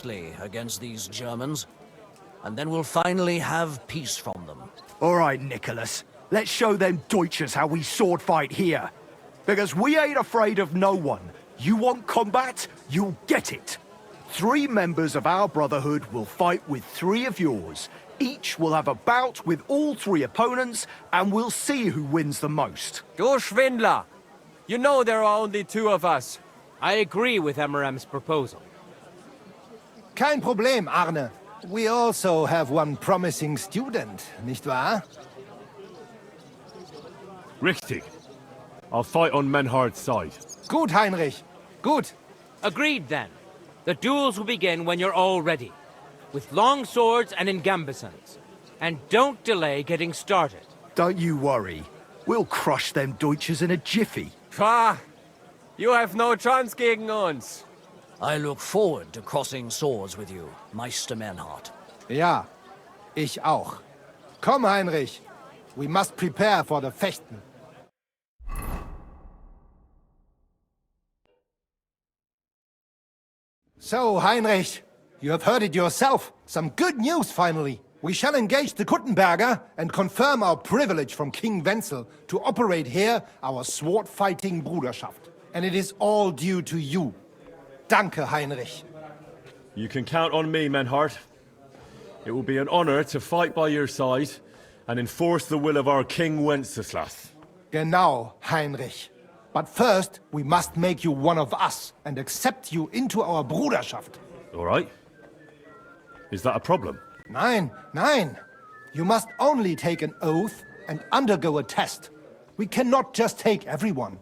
honestly against these Germans, and then we'll finally have peace from them. All right, Nicholas. Let's show them Deutschers how we sword fight here. Because we ain't afraid of no one. You want combat? You'll get it. 3 members of our brotherhood will fight with 3 of yours. Each will have a bout with all 3 opponents, and we'll see who wins the most. Du Schwindler! You know there are only 2 of us. I agree with Emerem's proposal. Kein Problem, Arne. We also have one promising student, nicht wahr? Richtig. I'll fight on Menhard's side. Gut, Heinrich. Gut. Agreed, then. The duels will begin when you're all ready, with long swords and in gambesons. And don't delay getting started. Don't you worry. We'll crush them Deutschers in a jiffy. Pah! You have no chance gegen uns. I look forward to crossing swords with you, Meister Menhard. Ja, ich auch. Komm, Heinrich. We must prepare for the Fechten. So, Heinrich, you have heard it yourself. Some good news, finally. We shall engage the Kuttenberger and confirm our privilege from King Wenzel to operate here our sword-fighting Bruderschaft. And it is all due to you. Danke, Heinrich. You can count on me, Menhard. It will be an honor to fight by your side and enforce the will of our King Wenceslas. Genau, Heinrich. But first, we must make you one of us and accept you into our Bruderschaft. All right. Is that a problem? Nein, nein. You must only take an oath and undergo a test. We cannot just take everyone.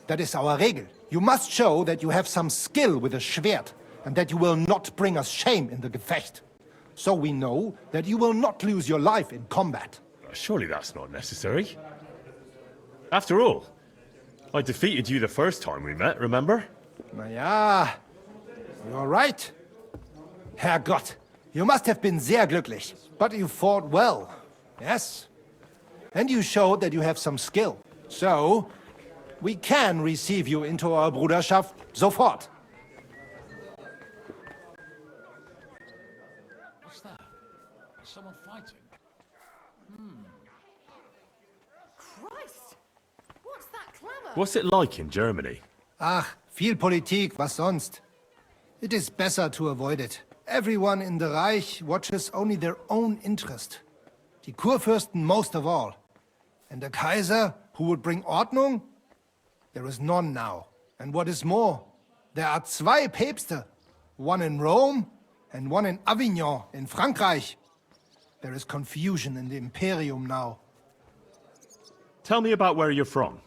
That is our Regel. You must show that you have some skill with a Schwert and that you will not bring us shame in the Gefecht. So we know that you will not lose your life in combat. Surely that's not necessary. After all, I defeated you the first time we met, remember? Na ja, you're right. Herrgott, you must have been sehr glücklich. But you fought well, yes. And you showed that you have some skill. So, we can receive you into our Bruderschaft sofort. What's that? Is someone fighting? Christ! What's that clamour? What's it like in Germany? Ach, viel Politik, was sonst? It is better to avoid it. Everyone in the Reich watches only their own interest. Die Kurfürsten most of all. And the Kaiser, who would bring Ordnung? There is none now. And what is more, there are 2 Päpste. One in Rome and one in Avignon in Frankreich. There is confusion in the Imperium now. Tell me about where you're from.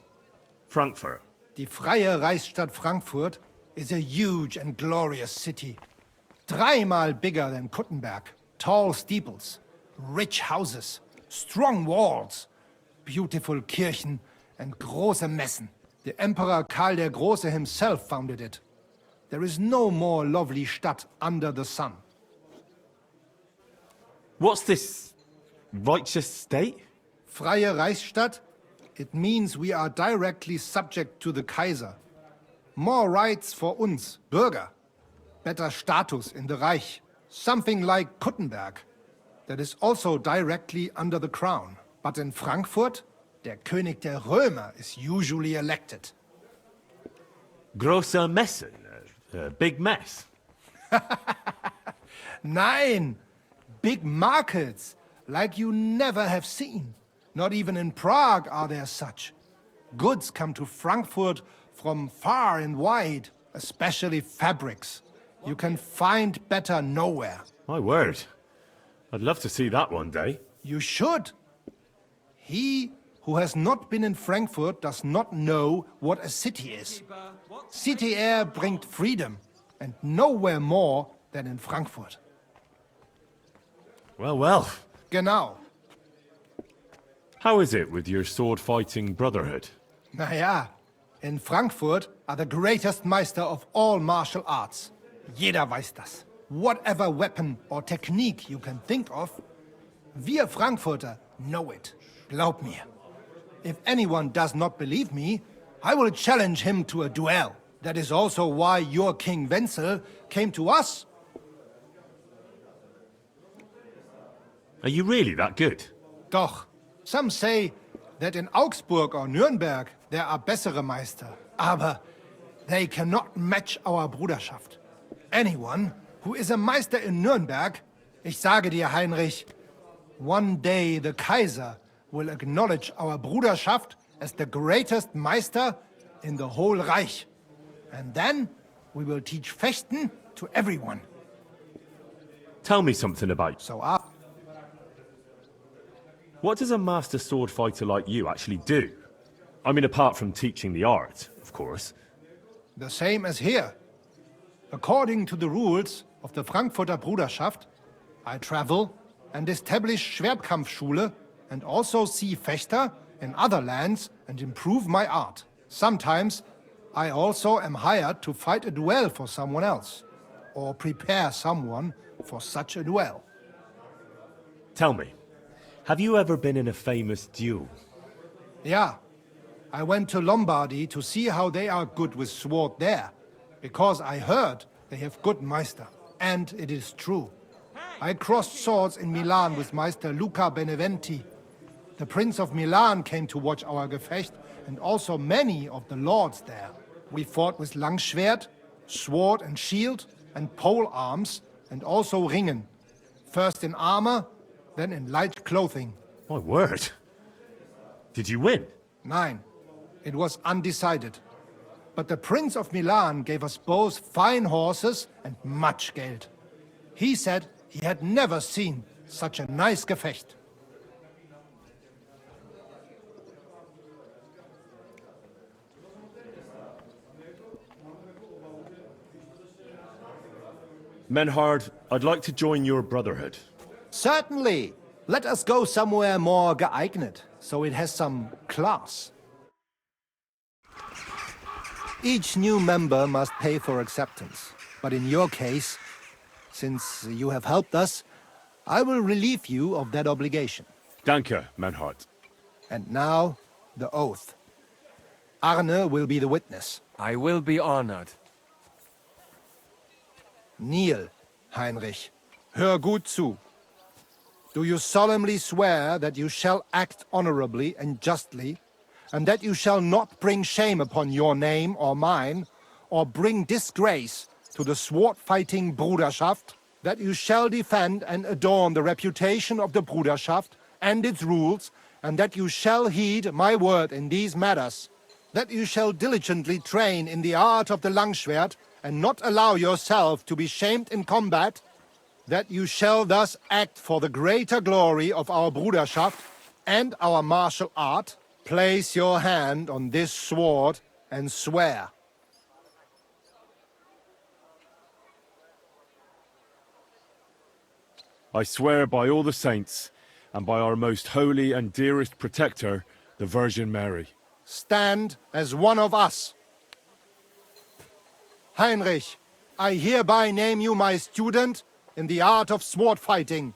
Frankfurt. Die freie Reichsstadt Frankfurt is a huge and glorious city. 3-mal bigger than Kuttenberg. Tall steeples, rich houses, strong walls, beautiful Kirchen and große Messen. The Emperor Karl der Große himself founded it. There is no more lovely Stadt under the sun. What's this righteous state? Freie Reichsstadt? It means we are directly subject to the Kaiser. More rights for uns, Bürger. Better status in the Reich. Something like Kuttenberg. That is also directly under the crown. But in Frankfurt, der König der Römer is usually elected. Große Messen. Big mess. Nein! Big markets, like you never have seen. Not even in Prague are there such. Goods come to Frankfurt from far and wide, especially fabrics. You can find better nowhere. My word. I'd love to see that one day. You should. He who has not been in Frankfurt does not know what a city is. City air brings freedom, and nowhere more than in Frankfurt. Well, well. Genau. How is it with your sword-fighting brotherhood? Na ja, in Frankfurt are the greatest Meister of all martial arts. Jeder weiß das. Whatever weapon or technique you can think of, wir Frankfurter know it. Glaub mir. If anyone does not believe me, I will challenge him to a duel. That is also why your King Wenzel came to us. Are you really that good? Doch, some say that in Augsburg or Nürnberg there are bessere Meister. Aber they cannot match our Bruderschaft. Anyone who is a Meister in Nürnberg, ich sage dir, Heinrich, one day the Kaiser will acknowledge our Bruderschaft as the greatest Meister in the whole Reich. And then we will teach Fechten to everyone. Tell me something about. So What does a master sword fighter like you actually do? I mean, apart from teaching the art, of course. the same as here. According to the rules of the Frankfurter Bruderschaft, I travel and establish Schwertkampfschule and also see Fechter in other lands and improve my art. Sometimes I also am hired to fight a duel for someone else, or prepare someone for such a duel. Tell me, have you ever been in a famous duel? Yeah, I went to Lombardy to see how they are good with sword there, because I heard they have good Meister, and it is true. I crossed swords in Milan with Meister Luca Beneventi. The Prince of Milan came to watch our Gefecht, and also many of the lords there. We fought with Langschwert, sword and shield, and pole arms, and also Ringen. First in armor, then in light clothing. My word. Did you win? Nein, it was undecided. But the Prince of Milan gave us both fine horses and much Geld. He said he had never seen such a nice Gefecht. Menhard, I'd like to join your brotherhood. Certainly. Let us go somewhere more geeignet, so it has some class. Each new member must pay for acceptance. But in your case, since you have helped us, I will relieve you of that obligation. Danke, Menhard. And now, the oath. Arne will be the witness. I will be honored. Kneel, Heinrich. Hör gut zu. Do you solemnly swear that you shall act honorably and justly, and that you shall not bring shame upon your name or mine, or bring disgrace to the sword-fighting Bruderschaft, that you shall defend and adorn the reputation of the Bruderschaft and its rules, and that you shall heed my word in these matters, that you shall diligently train in the art of the Langschwert, and not allow yourself to be shamed in combat, that you shall thus act for the greater glory of our Bruderschaft and our martial art. Place your hand on this sword and swear. I swear by all the saints, and by our most holy and dearest protector, the Virgin Mary. Stand as one of us. Heinrich, I hereby name you my student in the art of sword fighting.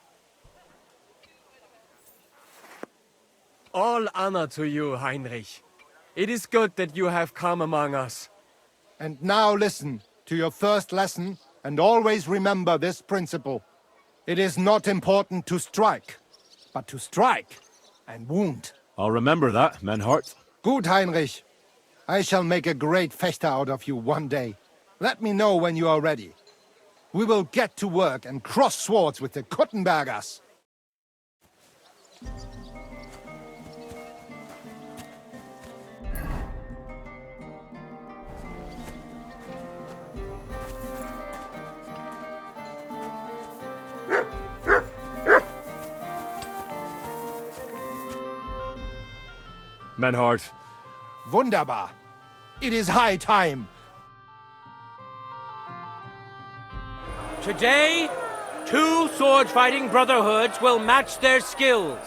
All honor to you, Heinrich. It is good that you have come among us. And now listen to your first lesson and always remember this principle. It is not important to strike, but to strike and wound. I'll remember that, Menhard. Gut, Heinrich. I shall make a great Fechter out of you one day. Let me know when you are ready. We will get to work and cross swords with the Kuttenbergers. Menhard. Wunderbar. It is high time. Today, two sword-fighting brotherhoods will match their skills.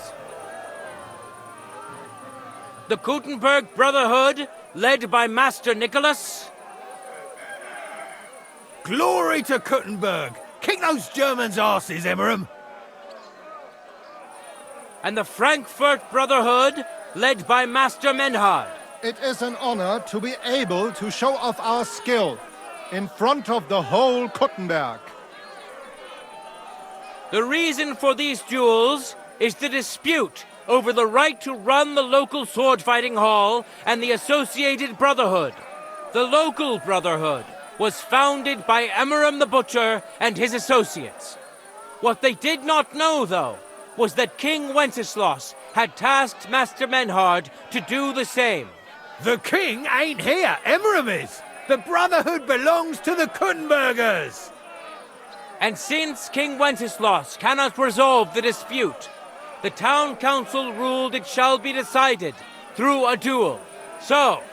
The Gutenberg Brotherhood, led by Master Nicholas. Glory to Kuttenberg! Kick those Germans' asses, Emmeram! And the Frankfurt Brotherhood, led by Master Menhard. It is an honor to be able to show off our skill in front of the whole Kuttenberg. The reason for these duels is the dispute over the right to run the local sword fighting hall and the associated brotherhood. The local brotherhood was founded by Emmeram the Butcher and his associates. What they did not know, though, was that King Wenceslas had tasked Master Menhard to do the same. The king ain't here, Emmeram is. The brotherhood belongs to the Kuttenbergers. And since King Wenceslas cannot resolve the dispute, the town council ruled it shall be decided through a duel. So,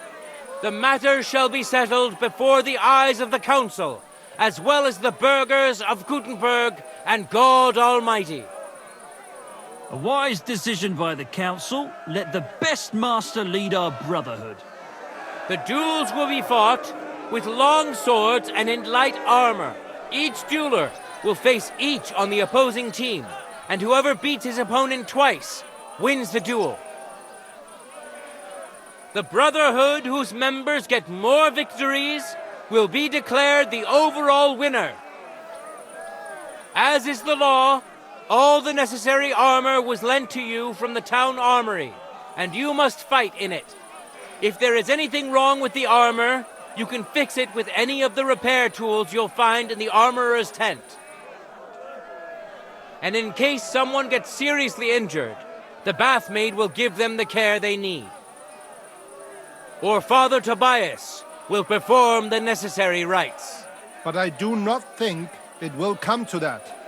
the matter shall be settled before the eyes of the council, as well as the burghers of Gutenberg and God Almighty. A wise decision by the council. Let the best master lead our brotherhood. The duels will be fought with long swords and in light armor. Each dueler will face each on the opposing team, and whoever beats his opponent twice wins the duel. The brotherhood whose members get more victories will be declared the overall winner. As is the law, all the necessary armor was lent to you from the town armory, and you must fight in it. If there is anything wrong with the armor, you can fix it with any of the repair tools you'll find in the armorer's tent. And in case someone gets seriously injured, the bathmaid will give them the care they need. Or Father Tobias will perform the necessary rites. But I do not think it will come to that.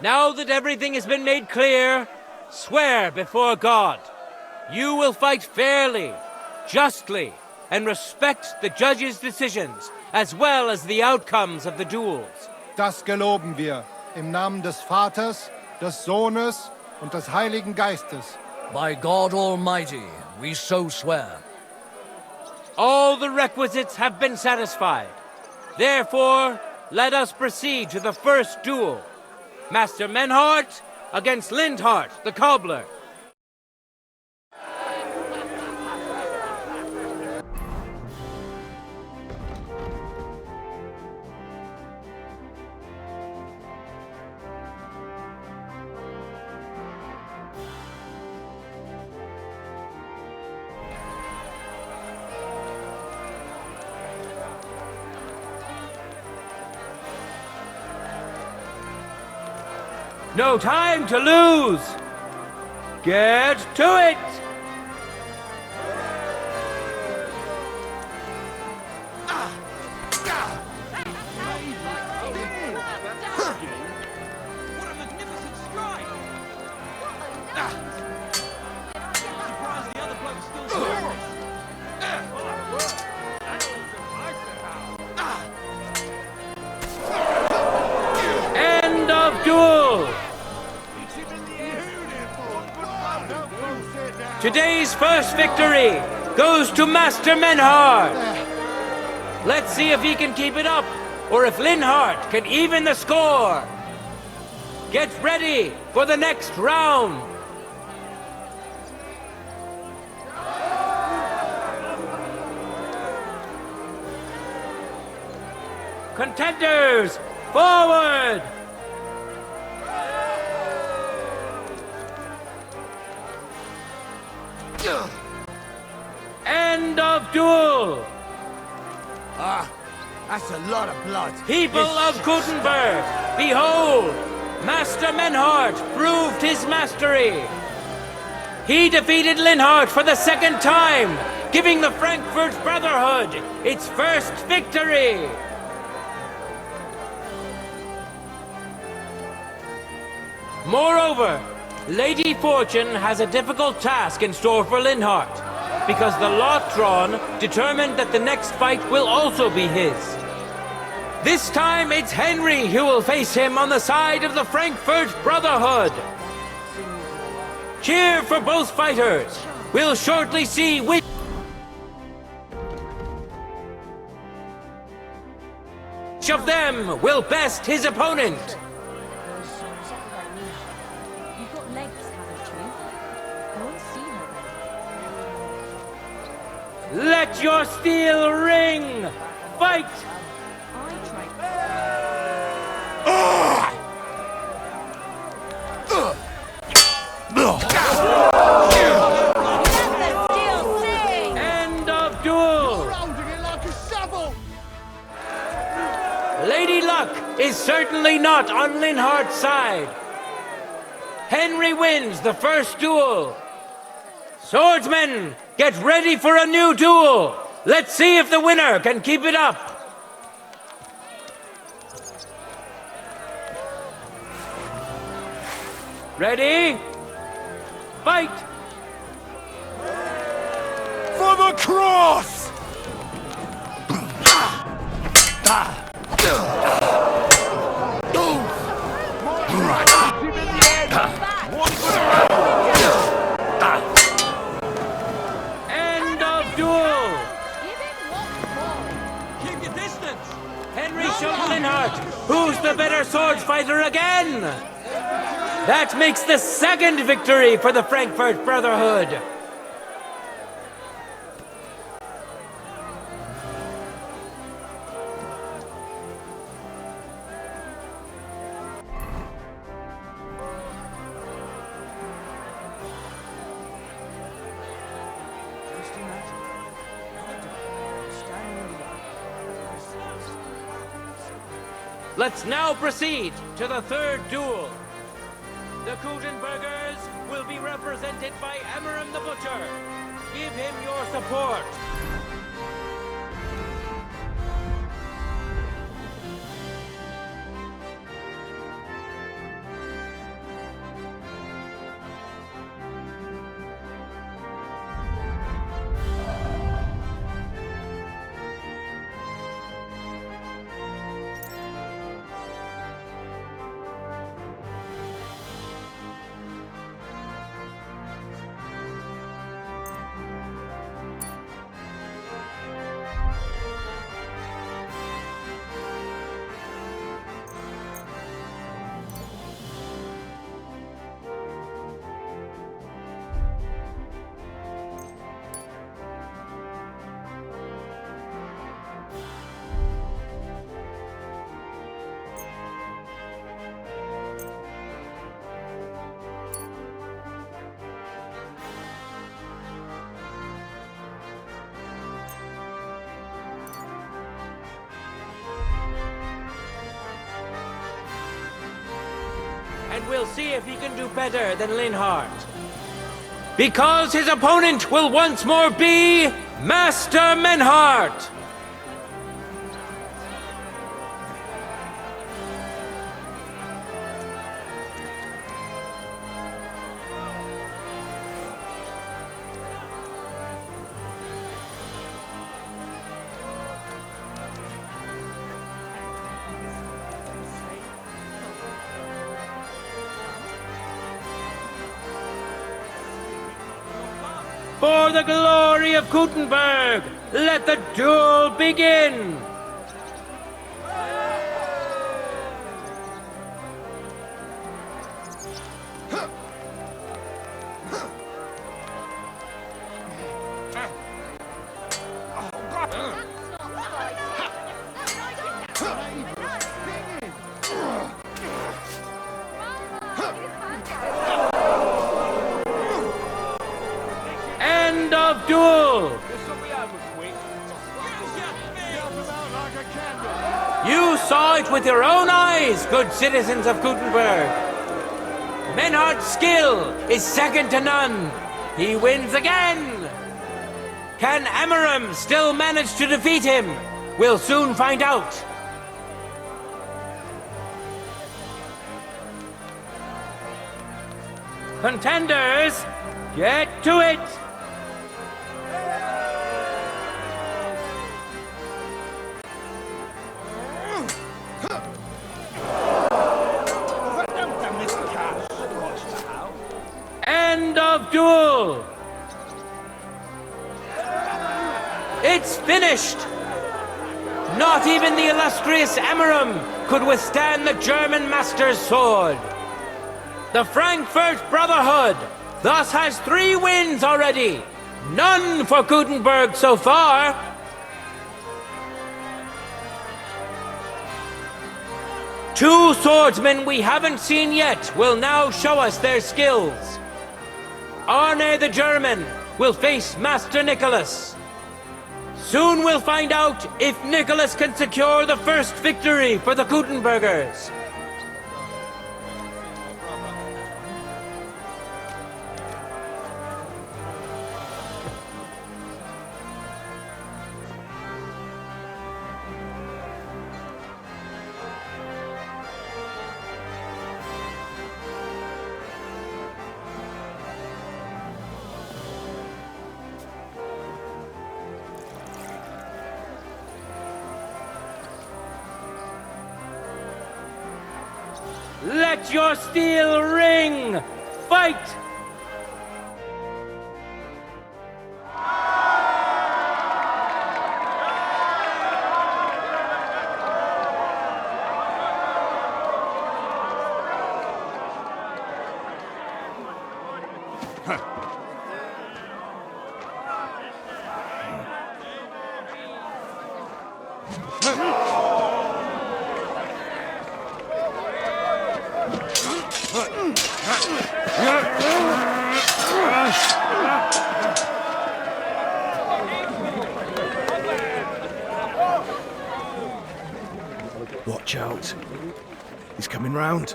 Now that everything has been made clear, swear before God. You will fight fairly, justly, and respect the judge's decisions, as well as the outcomes of the duels. Das geloben wir, im Namen des Vaters, des Sohnes und des Heiligen Geistes. By God Almighty, we so swear. All the requisites have been satisfied. Therefore, let us proceed to the first duel. Master Menhart against Lindhart, the cobbler. No time to lose! Get to it! What a magnificent strike! Surprised the other bloke's still scoring. End of duel! Today's first victory goes to Master Menhard. Let's see if he can keep it up, or if Linhart can even the score. Get ready for the next round. Contenders, forward! End of duel! That's a lot of blood. People of Gutenberg, behold! Master Menhart proved his mastery. He defeated Linhart for the second time, giving the Frankfurt Brotherhood its first victory. Moreover, Lady Fortune has a difficult task in store for Linhart, because the lot drawn determined that the next fight will also be his. This time it's Henry who will face him on the side of the Frankfurt Brotherhood. Cheer for both fighters. We'll shortly see which of them will best his opponent. You've got legs, haven't you? Go and see her. Let your steel ring! Fight! I tried. certainly not on Linhardt's side. Henry wins the first duel. Swordsmen, get ready for a new duel. Let's see if the winner can keep it up. Ready? Fight! For the cross! End of duel! Keep your distance! Henry shows Linhardt who's the better sword fighter again! That makes the second victory for the Frankfurt Brotherhood! Let's now proceed to the third duel. The Kuttenbergers will be represented by Emmeram the Butcher. Give him your support. And we'll see if he can do better than Linhardt. Because his opponent will once more be Master Menhardt. For the glory of Kuttenberg, let the duel begin! End of duel! You saw it with your own eyes, good citizens of Kuttenberg. Menhardt's skill is second to none. He wins again. Can Emmeram still manage to defeat him? We'll soon find out. Contenders, get to it! End of duel! It's finished! Not even the illustrious Emmeram could withstand the German master's sword. The Frankfurt Brotherhood thus has 3 wins already. None for Kuttenberg so far. Two swordsmen we haven't seen yet will now show us their skills. Arne the German will face Master Nicholas. Soon we'll find out if Nicholas can secure the first victory for the Kuttenbergers. Let your steel ring! Fight! Watch out. He's coming round.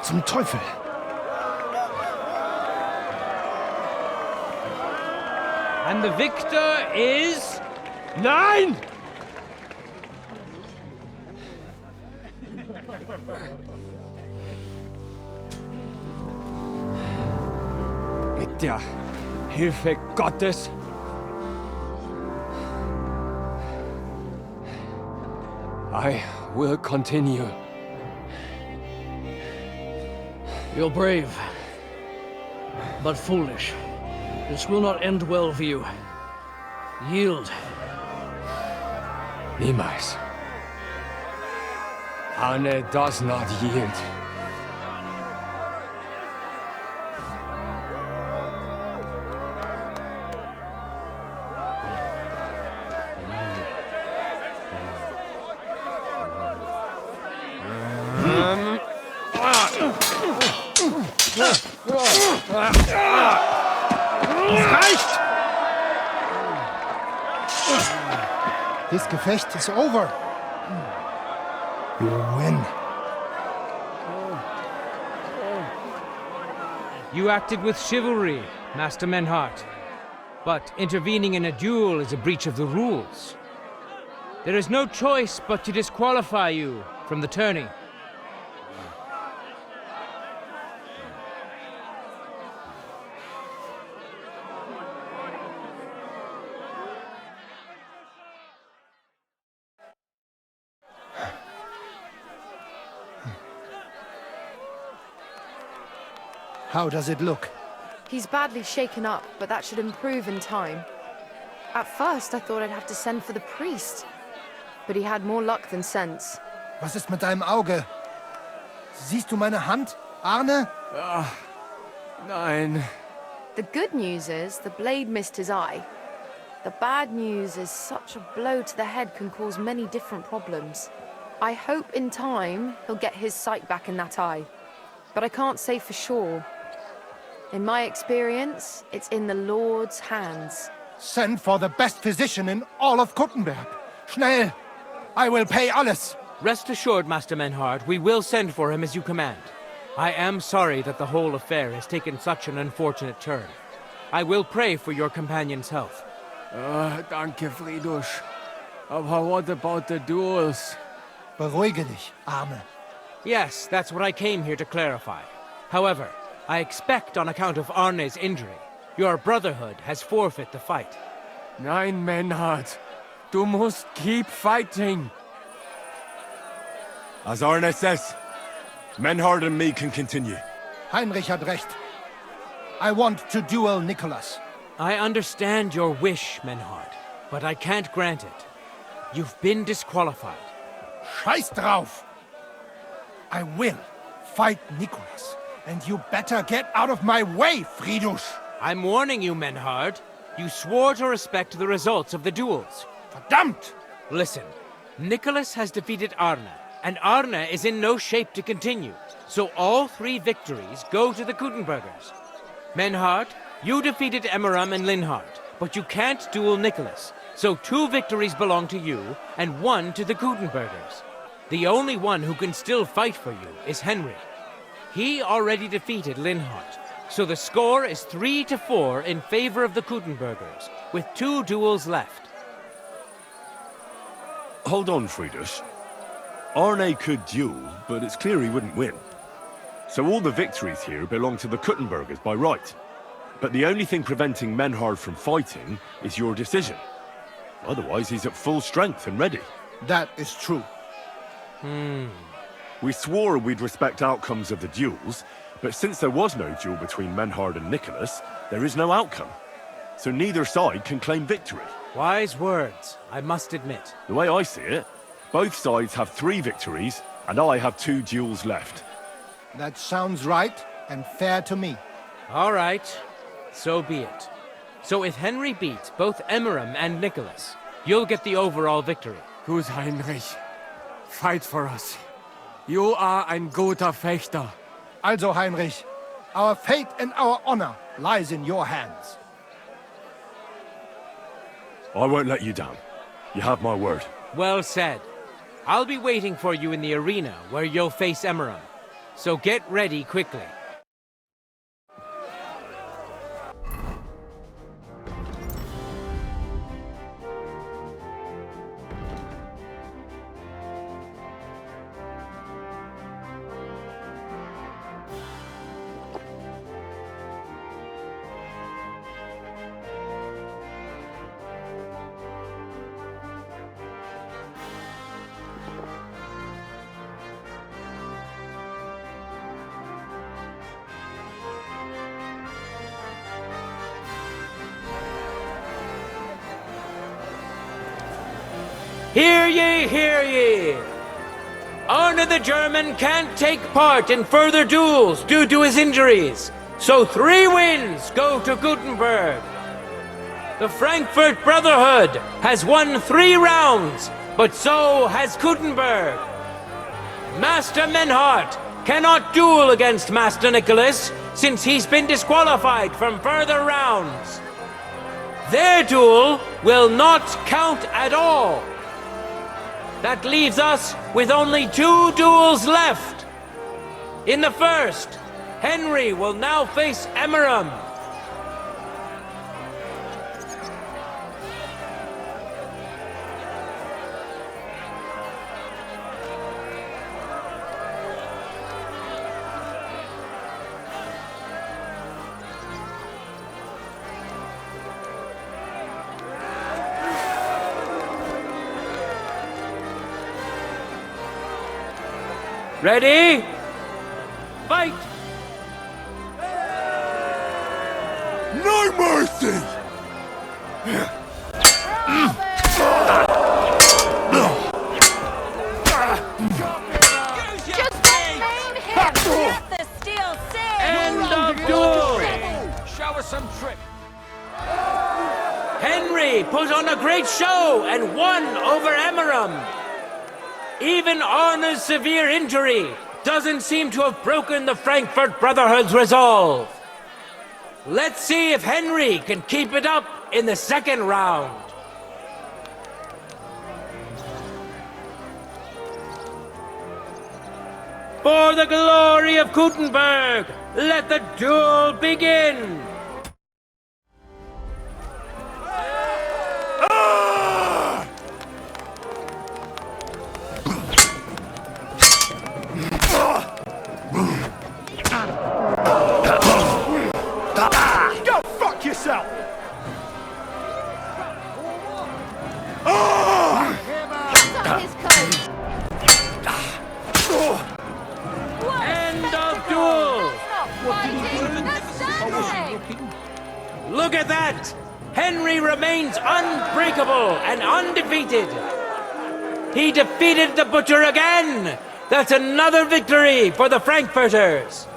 Zum Teufel! And the victor is... Nein! Mit der Hilfe Gottes I will continue. You're brave, but foolish. This will not end well for you. Yield. Niemals. Arne does not yield. This Gefecht is over. You win. You acted with chivalry, Master Menhart. But intervening in a duel is a breach of the rules. There is no choice but to disqualify you from the tourney. How does it look? He's badly shaken up, but that should improve in time. At first, I thought I'd have to send for the priest. But he had more luck than sense. Was ist mit deinem Auge? Siehst du meine Hand, Arne? Nein. The good news is the blade missed his eye. The bad news is such a blow to the head can cause many different problems. I hope in time he'll get his sight back in that eye. But I can't say for sure. In my experience, it's in the Lord's hands. Send for the best physician in all of Kuttenberg. Schnell! I will pay alles. Rest assured, Master Menhart, we will send for him as you command. I am sorry that the whole affair has taken such an unfortunate turn. I will pray for your companion's health. Danke, Friedrich. Aber what about the duels? Beruhige dich, Arne. Yes, that's what I came here to clarify. However, I expect on account of Arne's injury, your brotherhood has forfeit the fight. Nein, Menhart. Du musst keep fighting. As Arne says, Menhard and me can continue. Heinrich hat recht. I want to duel Nicholas. I understand your wish, Menhard, but I can't grant it. You've been disqualified. Scheiß drauf! I will fight Nicholas. And you better get out of my way, Friedrich! I'm warning you, Menhard. You swore to respect the results of the duels. Verdammt! Listen, Nicholas has defeated Arne, and Arne is in no shape to continue. So all 3 victories go to the Kuttenbergers. Menhard, you defeated Emmeram and Linhart, but you can't duel Nicholas. So 2 victories belong to you, and 1 to the Kuttenbergers. The only one who can still fight for you is Henry. He already defeated Linhart, so the score is 3-4 in favor of the Kuttenbergers, with 2 duels left. Hold on, Friedrich. Arne could duel, but it's clear he wouldn't win. So all the victories here belong to the Kuttenbergers by right. But the only thing preventing Menhard from fighting is your decision. Otherwise, he's at full strength and ready. That is true. We swore we'd respect outcomes of the duels, but since there was no duel between Menhard and Nicholas, there is no outcome. So neither side can claim victory. Wise words, I must admit. The way I see it, both sides have 3 victories, and I have 2 duels left. That sounds right and fair to me. All right, so be it. So if Henry beats both Emmeram and Nicholas, you'll get the overall victory. Gut, Heinrich. Fight for us. You are ein guter Fechter. Also, Heinrich, our fate and our honor lies in your hands. I won't let you down. You have my word. Well said. I'll be waiting for you in the arena where you'll face Emmeram. So get ready quickly. Hear ye, hear ye! Arne the German can't take part in further duels due to his injuries, so 3 wins go to Gutenberg. The Frankfurt Brotherhood has won 3 rounds, but so has Gutenberg. Master Menhart cannot duel against Master Nicholas since he's been disqualified from further rounds. Their duel will not count at all. That leaves us with only 2 duels left. In the first, Henry will now face Emmeram. Ready? Fight! No mercy! Just name him! Let the steel sing! End of duel! Show us some trick. Henry put on a great show and won over Emmeram. Even Arne's severe injury doesn't seem to have broken the Frankfurt Brotherhood's resolve. Let's see if Henry can keep it up in the second round. For the glory of Gutenberg, let the duel begin! Go fuck yourself! Suck his coat! End of duel! Fighting! That's standing! Look at that! Henry remains unbreakable and undefeated. He defeated the Butcher again! That's another victory for the Frankfurters!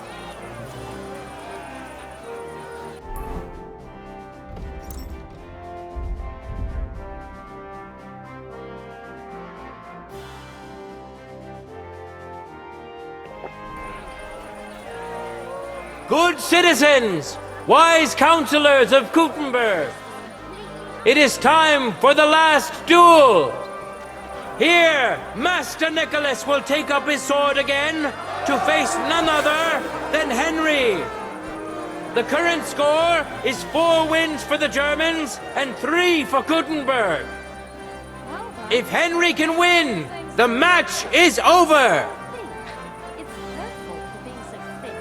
Good citizens, wise counselors of Gutenberg, it is time for the last duel. Here, Master Nicholas will take up his sword again to face none other than Henry. The current score is 4 wins for the Germans and 3 for Gutenberg. If Henry can win, the match is over. It's her fault for being so thick.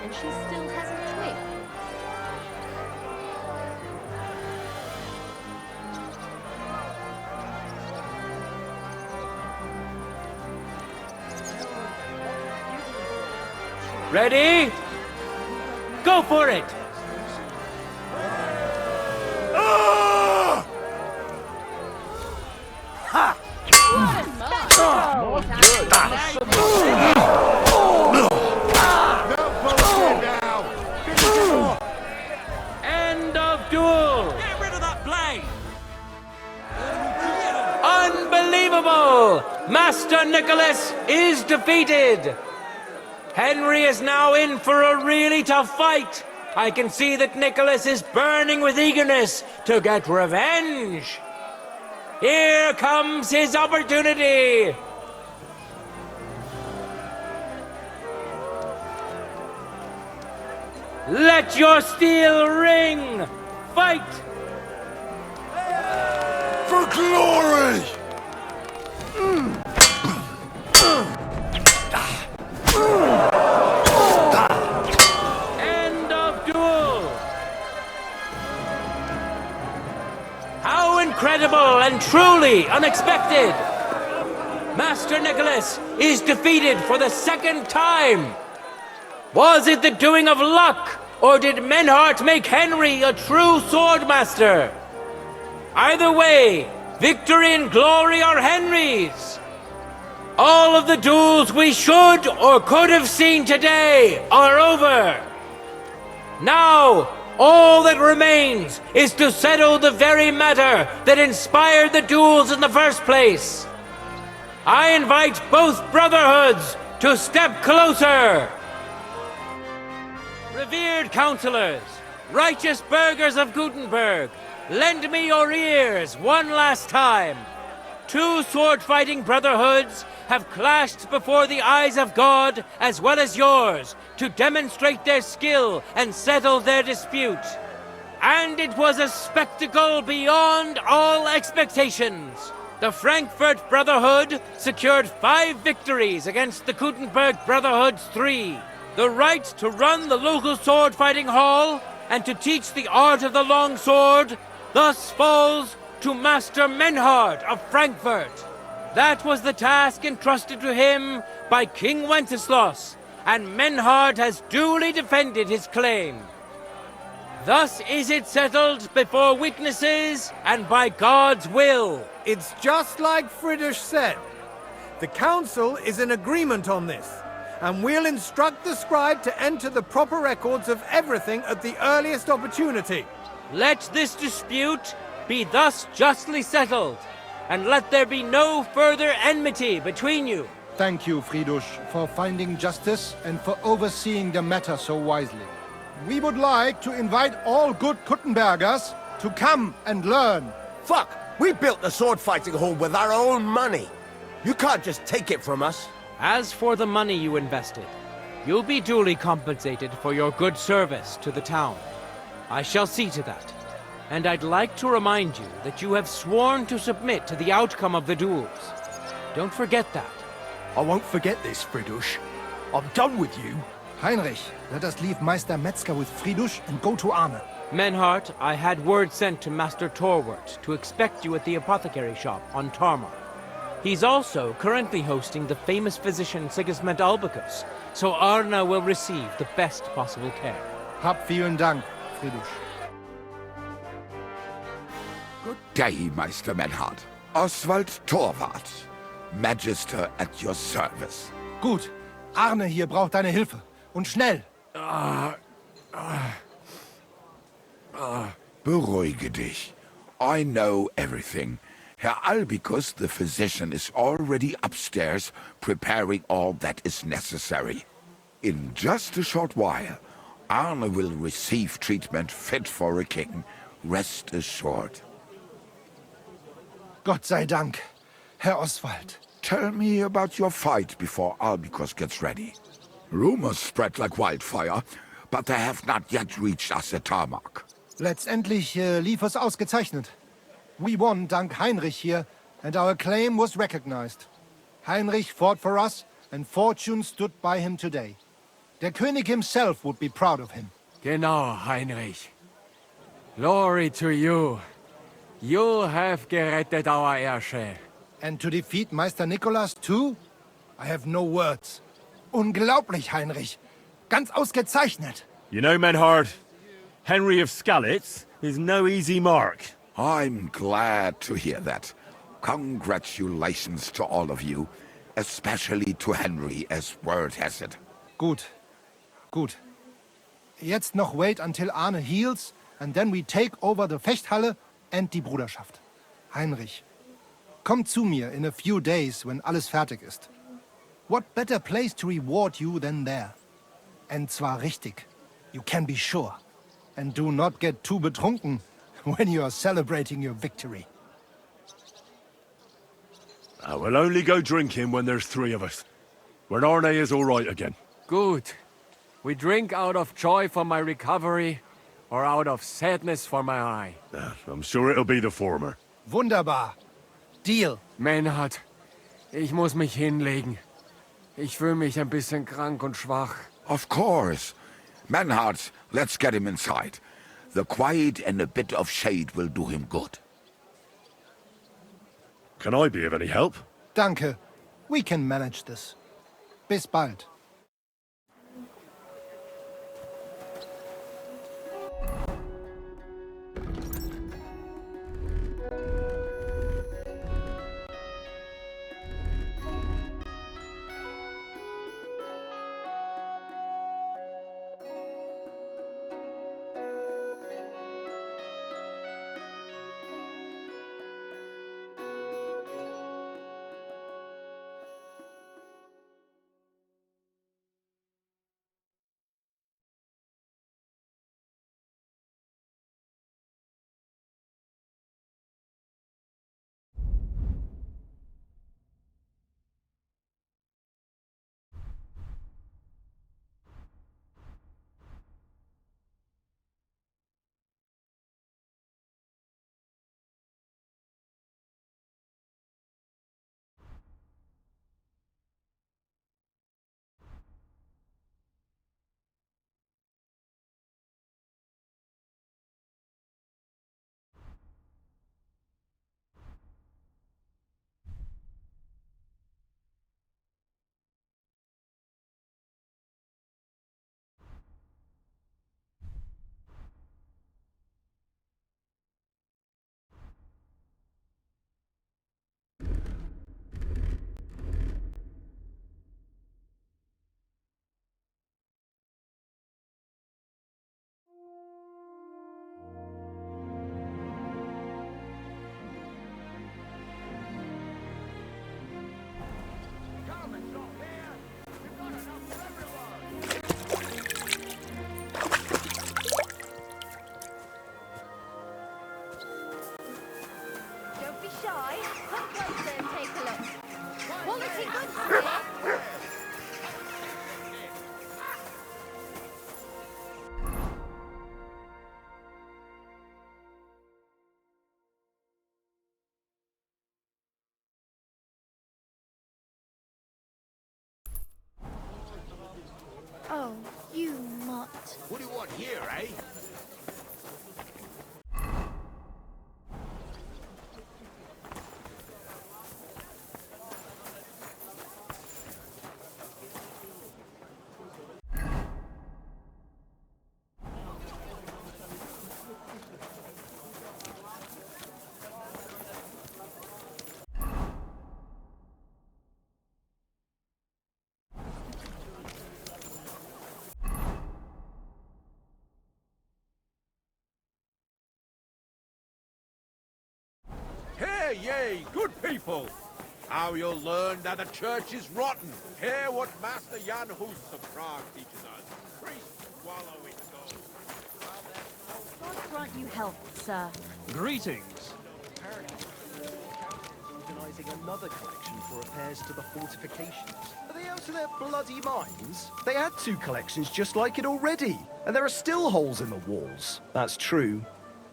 and she still hasn't quit. Ready? Go for it! End of duel! Get rid of that blade! Unbelievable! Master Nicholas is defeated! Henry is now in for a really tough fight. I can see that Nicholas is burning with eagerness to get revenge. Here comes his opportunity. Let your steel ring. Fight. For glory! End of duel. How incredible and truly unexpected. Master Nicholas is defeated for the second time. Was it the doing of luck, or did Menhart make Henry a true swordmaster? Either way, victory and glory are Henry's. All of the duels we should or could have seen today are over. Now, all that remains is to settle the very matter that inspired the duels in the first place. I invite both brotherhoods to step closer. Revered counselors, righteous burghers of Gutenberg, lend me your ears one last time. Two sword-fighting brotherhoods have clashed before the eyes of God as well as yours to demonstrate their skill and settle their dispute. And it was a spectacle beyond all expectations. The Frankfurt Brotherhood secured 5 victories against the Gutenberg Brotherhood's 3. The right to run the local sword-fighting hall and to teach the art of the long sword thus falls to Master Menhard of Frankfurt. That was the task entrusted to him by King Wenceslas, and Menhard has duly defended his claim. Thus is it settled before witnesses and by God's will. It's just like Friedrich said. The council is in agreement on this, and we'll instruct the scribe to enter the proper records of everything at the earliest opportunity. Let this dispute be thus justly settled, and let there be no further enmity between you. Thank you, Friedrich, for finding justice and for overseeing the matter so wisely. We would like to invite all good Kuttenbergers to come and learn. Fuck! We built the sword fighting hall with our own money. You can't just take it from us. As for the money you invested, you'll be duly compensated for your good service to the town. I shall see to that. And I'd like to remind you that you have sworn to submit to the outcome of the duels. Don't forget that. I won't forget this, Friedrich. I'm done with you. Heinrich, let us leave Meister Metzger with Friedrich and go to Arne. Menhart, I had word sent to Master Torwart to expect you at the apothecary shop on Tarmar. He's also currently hosting the famous physician Sigismund Albicus, so Arne will receive the best possible care. Hab vielen Dank, Friedrich. Good day, Meister Menhard. Oswald Torwart, Magister at your service. Gut. Arne hier braucht deine Hilfe. Und schnell. Beruhige dich. I know everything. Herr Albicus, the physician, is already upstairs preparing all that is necessary. In just a short while, Arne will receive treatment fit for a king. Rest assured. Gott sei Dank, Herr Oswald. Tell me about your fight before Albicus gets ready. Rumors spread like wildfire, but they have not yet reached us at Tarmac. Letztendlich lief es ausgezeichnet. We won dank Heinrich here, and our claim was recognized. Heinrich fought for us, and fortune stood by him today. Der König himself would be proud of him. Genau, Heinrich. Glory to you. You have gerettet our Herrscher. And to defeat Meister Nicholas too? I have no words. Unglaublich, Heinrich. Ganz ausgezeichnet. You know, Menhard, Henry of Skalitz is no easy mark. I'm glad to hear that. Congratulations to all of you, especially to Henry, as word has it. Gut. Gut. Jetzt noch wait until Arne heals, and then we take over the Fechthalle and die Bruderschaft. Heinrich, komm zu mir in a few days, when alles fertig ist. What better place to reward you than there? And zwar richtig. You can be sure. And do not get too betrunken when you are celebrating your victory. I will only go drinking when there's 3 of us. When Arne is all right again. Good. We drink out of joy for my recovery, or out of sadness for my eye. I'm sure it'll be the former. Wunderbar. Deal. Menhard, ich muss mich hinlegen. Ich fühle mich ein bisschen krank und schwach. Of course. Menhard, let's get him inside. The quiet and a bit of shade will do him good. Can I be of any help? Danke. We can manage this. Bis bald. Oh, you mutt. What do you want here, eh? Hear ye, good people! How you'll learn that the church is rotten. Hear what Master Jan Hus of Prague teaches us. Priests swallow in gold. God grant you health, sir. Greetings. Organising another collection for repairs to the fortifications. Are they out of their bloody minds? They had 2 collections just like it already, and there are still holes in the walls. That's true.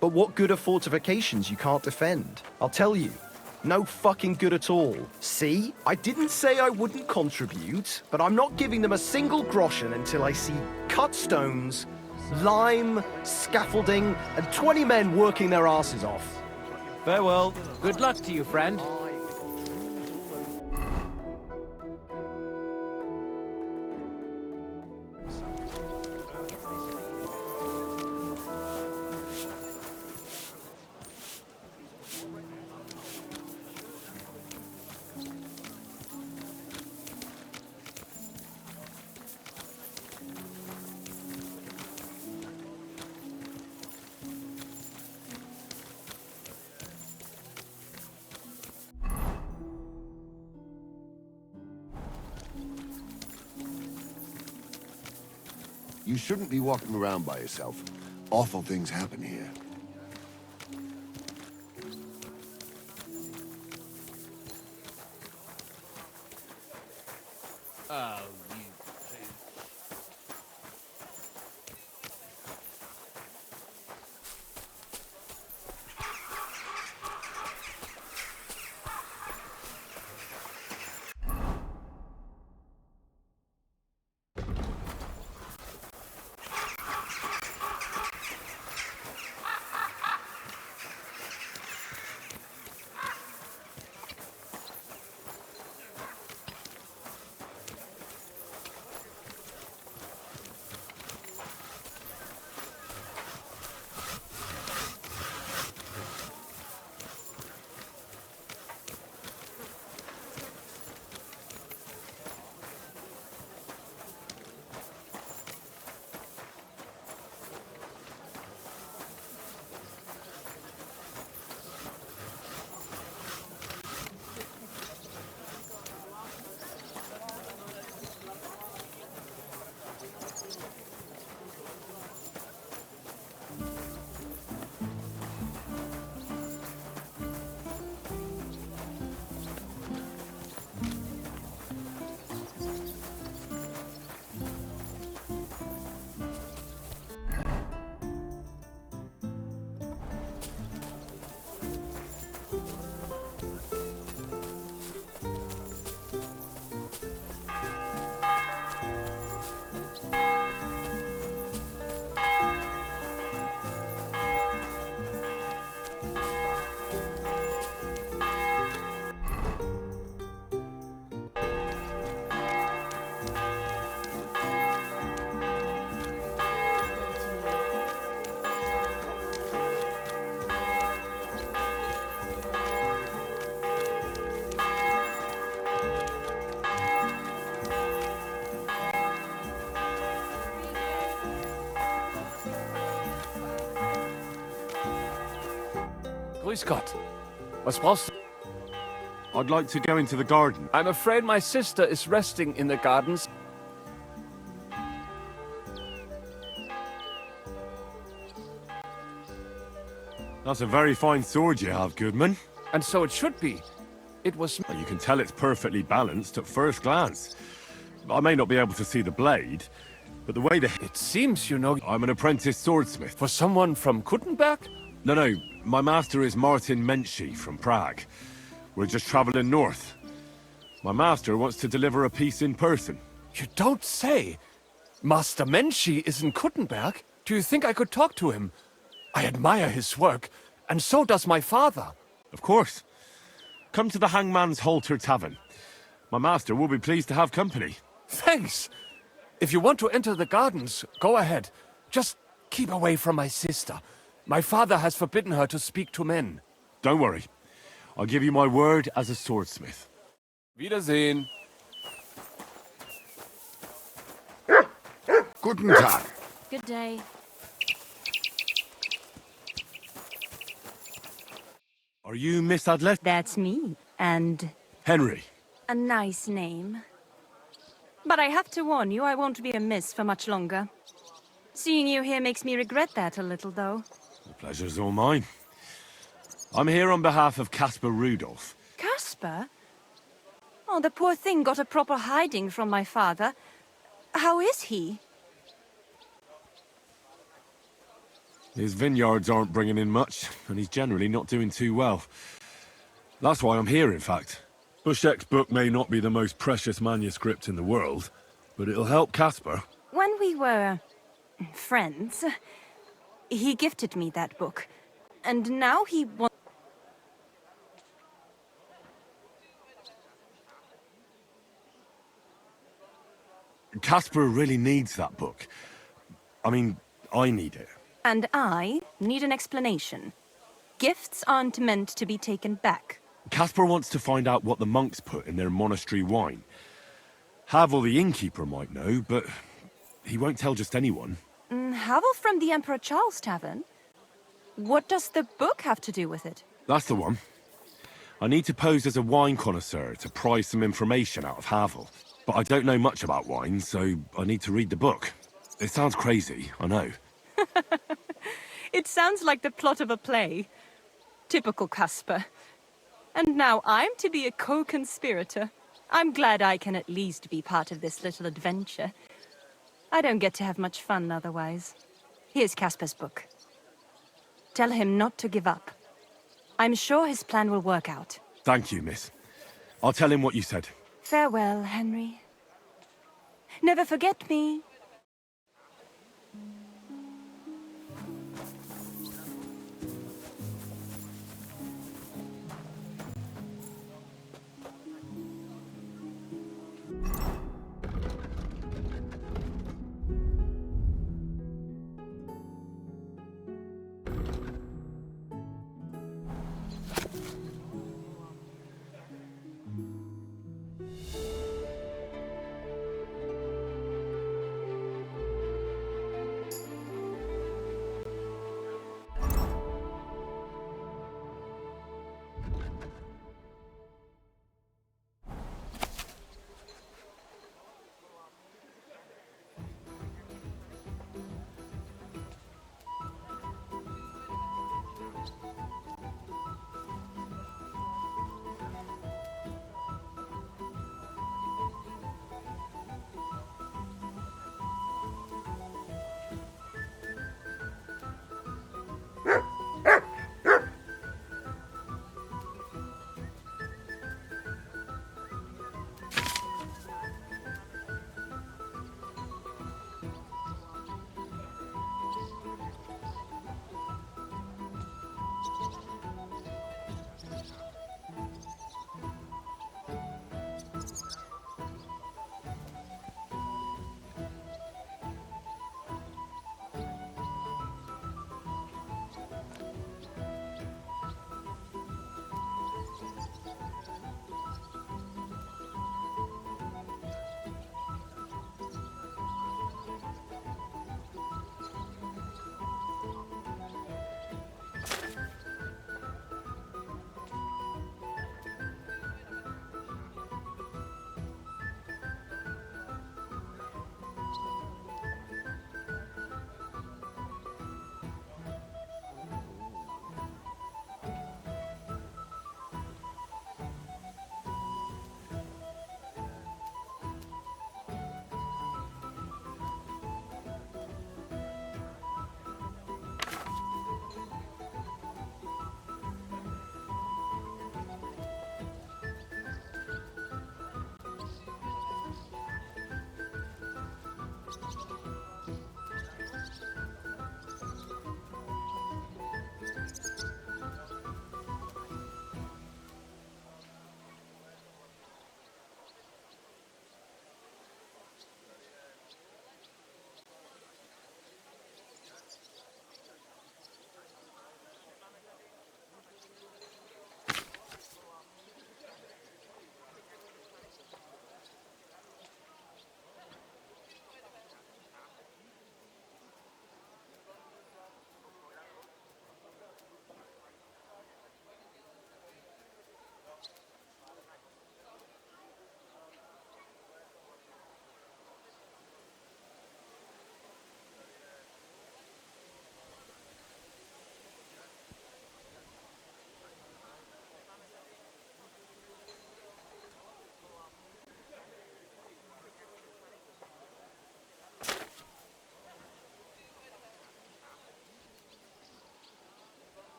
But what good are fortifications you can't defend? I'll tell you. No fucking good at all. See? I didn't say I wouldn't contribute, but I'm not giving them a single groschen until I see cut stones, lime, scaffolding, and 20 men working their asses off. Farewell. Good luck to you, friend. You shouldn't be walking around by yourself. Awful things happen here. Oh, Grüß Gott. Was brauchst du? I'd like to go into the garden. I'm afraid my sister is resting in the gardens. That's a very fine sword you have, Goodman. And so it should be. It was... Well, you can tell it's perfectly balanced at first glance. I may not be able to see the blade, but the way the... It seems, you know... I'm an apprentice swordsmith. For someone from Kuttenberg? No. My master is Martin Menschy from Prague. We're just traveling north. My master wants to deliver a piece in person. You don't say! Master Menschy is in Kuttenberg? Do you think I could talk to him? I admire his work, and so does my father. Of course. Come to the Hangman's Halter Tavern. My master will be pleased to have company. Thanks! If you want to enter the gardens, go ahead. Just keep away from my sister. My father has forbidden her to speak to men. Don't worry. I'll give you my word as a swordsmith. Wiedersehen. Guten Tag. Good day. Are you Miss Adlet? That's me. And Henry. a nice name. But I have to warn you, I won't be a miss for much longer. Seeing you here makes me regret that a little, though. The pleasure's all mine. I'm here on behalf of Caspar Rudolph. Caspar? Oh, the poor thing got a proper hiding from my father. How is he? His vineyards aren't bringing in much, and he's generally not doing too well. That's why I'm here, in fact. Bushek's book may not be the most precious manuscript in the world, but it'll help Caspar. When we were friends, he gifted me that book. And now he wants... Caspar really needs that book. I mean, I need it. And I need an explanation. Gifts aren't meant to be taken back. Caspar wants to find out what the monks put in their monastery wine. Havel the innkeeper might know, but he won't tell just anyone. Havel from the Emperor Charles Tavern? What does the book have to do with it? That's the one. I need to pose as a wine connoisseur to pry some information out of Havel. But I don't know much about wine, so I need to read the book. It sounds crazy, I know. It sounds like the plot of a play. Typical Caspar. And now I'm to be a co-conspirator. I'm glad I can at least be part of this little adventure. I don't get to have much fun otherwise. Here's Caspar's book. Tell him not to give up. I'm sure his plan will work out. Thank you, miss. I'll tell him what you said. Farewell, Henry. Never forget me.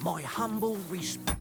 my humble respect.